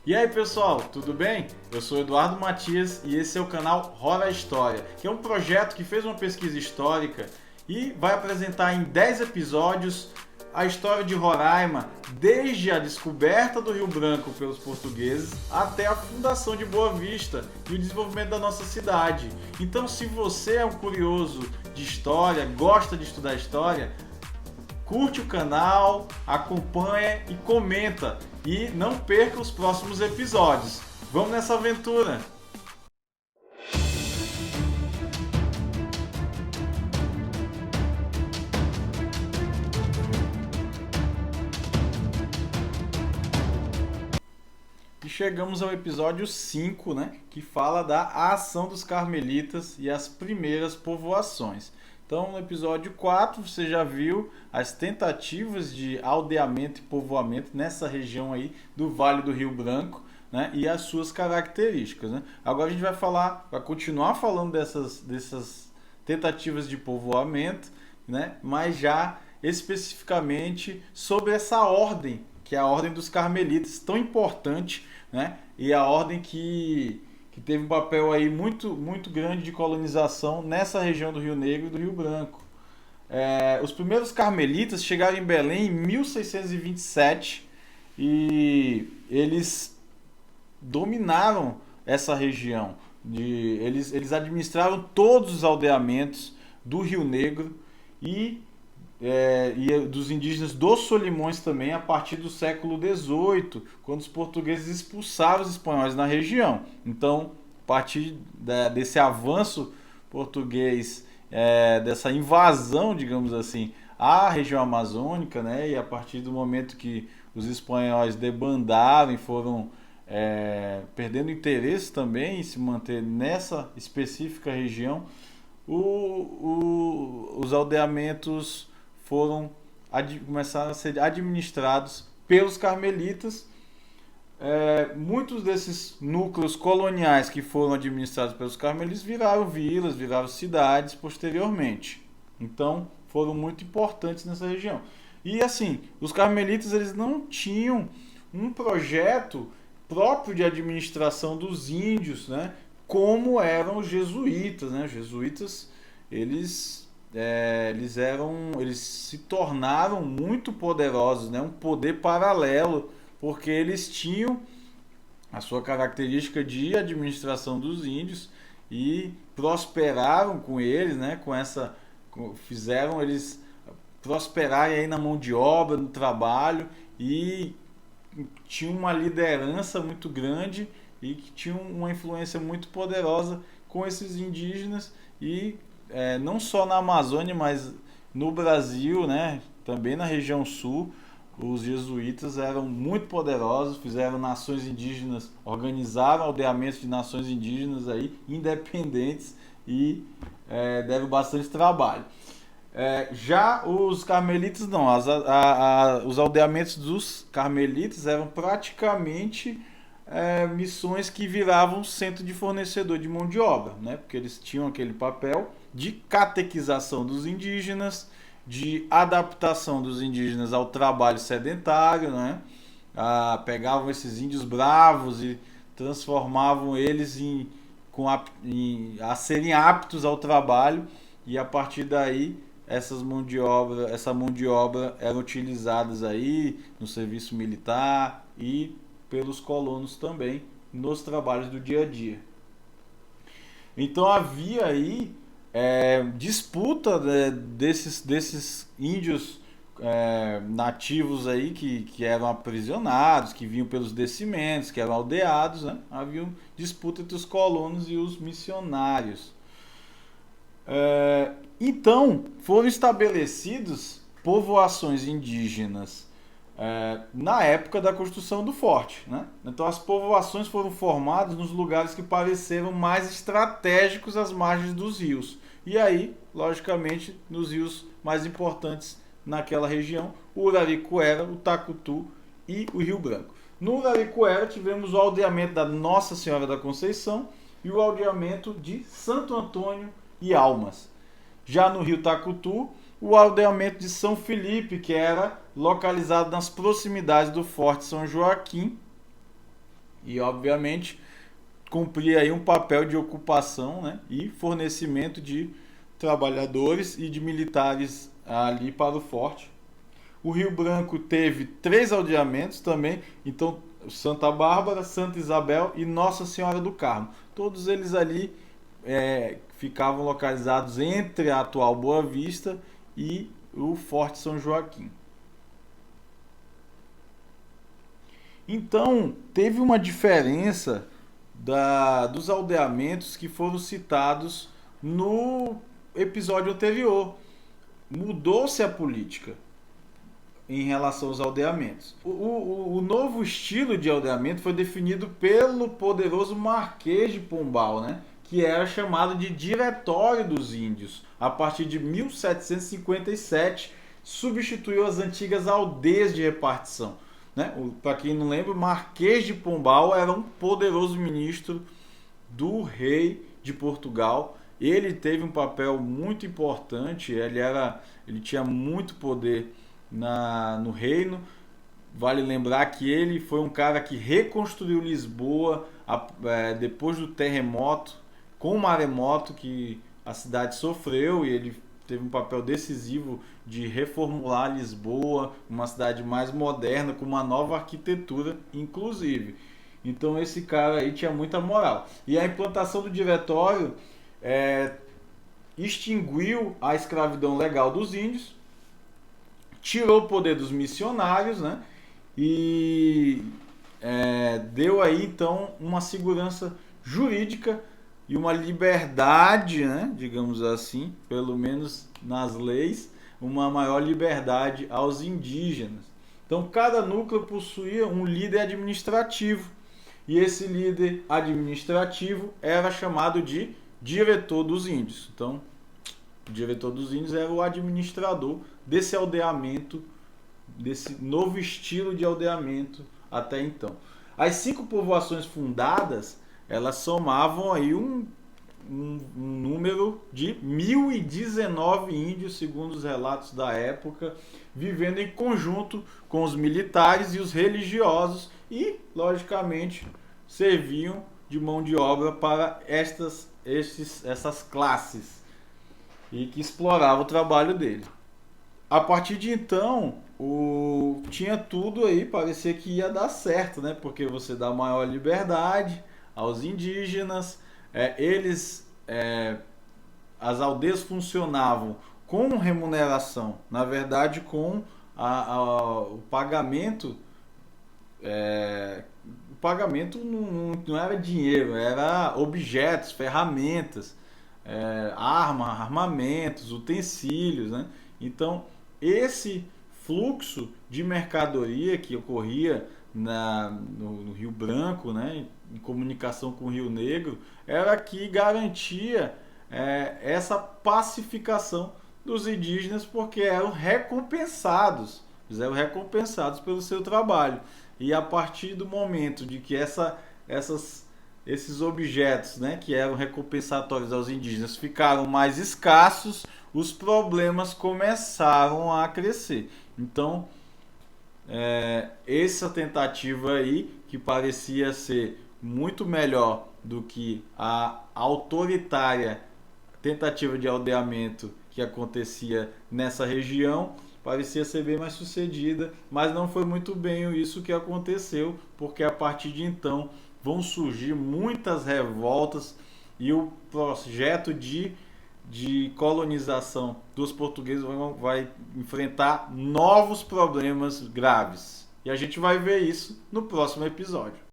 E aí pessoal, tudo bem? Eu sou Eduardo Matias e esse é o canal Roda a História, que é um projeto que fez uma pesquisa histórica e vai apresentar em 10 episódios a história de Roraima, desde a descoberta do Rio Branco pelos portugueses até a fundação de Boa Vista e o desenvolvimento da nossa cidade. Então, se você é um curioso de história, gosta de estudar história, curte o canal, acompanha e comenta. E não perca os próximos episódios. Vamos nessa aventura! E chegamos ao episódio 5, né, que fala da ação dos carmelitas e as primeiras povoações. Então, no episódio 4, você já viu as tentativas de aldeamento e povoamento nessa região aí do Vale do Rio Branco, né, e as suas características, né? Agora a gente vai continuar falando dessas tentativas de povoamento, né, mas já especificamente sobre essa ordem, que é a ordem dos carmelitas, tão importante, né? E a ordem que teve um papel aí muito grande de colonização nessa região do Rio Negro e do Rio Branco. Os primeiros carmelitas chegaram em Belém em 1627 e eles dominaram essa região. Eles administraram todos os aldeamentos do Rio Negro e dos indígenas dos Solimões também a partir do século XVIII, quando os portugueses expulsaram os espanhóis na região. Então, a partir desse avanço português, dessa invasão, digamos assim, à região amazônica, né, e a partir do momento que os espanhóis debandaram e foram perdendo interesse também em se manter nessa específica região, os aldeamentos começaram a ser administrados pelos carmelitas. Muitos desses núcleos coloniais que foram administrados pelos carmelitas viraram vilas, viraram cidades posteriormente. Então, foram muito importantes nessa região. E assim, os carmelitas eles não tinham um projeto próprio de administração dos índios, né? Como eram os jesuítas, né? Os jesuítas eles se tornaram muito poderosos, né? Um poder paralelo, porque eles tinham a sua característica de administração dos índios e prosperaram com eles, né? Fizeram eles prosperarem aí na mão de obra, no trabalho, e tinham uma liderança muito grande e que tinham uma influência muito poderosa com esses indígenas e não só na Amazônia, mas no Brasil, né, também na região sul, os jesuítas eram muito poderosos, fizeram nações indígenas, organizaram aldeamentos de nações indígenas aí, independentes e deram bastante trabalho. Já os carmelitas não, os aldeamentos dos carmelitas eram praticamente missões que viravam centro de fornecedor de mão de obra, né? Porque eles tinham aquele papel de catequização dos indígenas, de adaptação dos indígenas ao trabalho sedentário, né? Pegavam esses índios bravos e transformavam eles a serem aptos ao trabalho, e a partir daí essa mão de obra eram utilizadas aí no serviço militar e pelos colonos também nos trabalhos do dia a dia. Então havia aí disputa, né, desses índios nativos aí que eram aprisionados, que vinham pelos descimentos, que eram aldeados, né? Havia disputa entre os colonos e os missionários. Então foram estabelecidos povoações indígenas na época da construção do forte, né? Então as povoações foram formadas nos lugares que pareceram mais estratégicos às margens dos rios. E aí, logicamente, nos rios mais importantes naquela região, o Uraricuera, o Tacutu e o Rio Branco. No Uraricuera tivemos o aldeamento da Nossa Senhora da Conceição e o aldeamento de Santo Antônio e Almas. Já no Rio Tacutu, o aldeamento de São Felipe, que era localizado nas proximidades do Forte São Joaquim, e obviamente cumpria aí um papel de ocupação, né, e fornecimento de trabalhadores e de militares ali para o forte. O Rio Branco teve 3 aldeamentos também, então Santa Bárbara, Santa Isabel e Nossa Senhora do Carmo. Todos eles ali ficavam localizados entre a atual Boa Vista e o Forte São Joaquim. Então, teve uma diferença dos aldeamentos que foram citados no episódio anterior. Mudou-se a política em relação aos aldeamentos. O novo estilo de aldeamento foi definido pelo poderoso Marquês de Pombal, né? Que era chamado de Diretório dos Índios. A partir de 1757, substituiu as antigas aldeias de repartição. Né? Para quem não lembra, o Marquês de Pombal era um poderoso ministro do rei de Portugal. Ele teve um papel muito importante, ele tinha muito poder no reino. Vale lembrar que ele foi um cara que reconstruiu Lisboa depois do terremoto, com o maremoto que a cidade sofreu, e ele teve um papel decisivo de reformular Lisboa, uma cidade mais moderna, com uma nova arquitetura, inclusive. Então esse cara aí tinha muita moral. E a implantação do diretório extinguiu a escravidão legal dos índios, tirou o poder dos missionários, né? E deu aí então uma segurança jurídica e uma liberdade, né, digamos assim, pelo menos nas leis, uma maior liberdade aos indígenas. Então cada núcleo possuía um líder administrativo, e esse líder administrativo era chamado de diretor dos índios. Então o diretor dos índios era o administrador desse aldeamento, desse novo estilo de aldeamento até então. As 5 povoações fundadas, elas somavam aí um número de 1.019 índios, segundo os relatos da época, vivendo em conjunto com os militares e os religiosos, e, logicamente, serviam de mão de obra para essas classes, e que exploravam o trabalho dele. A partir de então, tinha tudo aí, parecia que ia dar certo, né? Porque você dá maior liberdade aos indígenas, as aldeias funcionavam com remuneração, na verdade com o pagamento. O pagamento não era dinheiro, era objetos, ferramentas, armamentos, utensílios, né? Então esse fluxo de mercadoria que ocorria no Rio Branco, né, em comunicação com o Rio Negro, era que garantia essa pacificação dos indígenas, porque eram recompensados pelo seu trabalho. E a partir do momento de que esses objetos, né, que eram recompensatórios aos indígenas, ficaram mais escassos, os problemas começaram a crescer. Então, essa tentativa aí, que parecia ser muito melhor do que a autoritária tentativa de aldeamento que acontecia nessa região, parecia ser bem mais sucedida, mas não foi muito bem isso que aconteceu, porque a partir de então vão surgir muitas revoltas, e o projeto de colonização dos portugueses vai enfrentar novos problemas graves. E a gente vai ver isso no próximo episódio.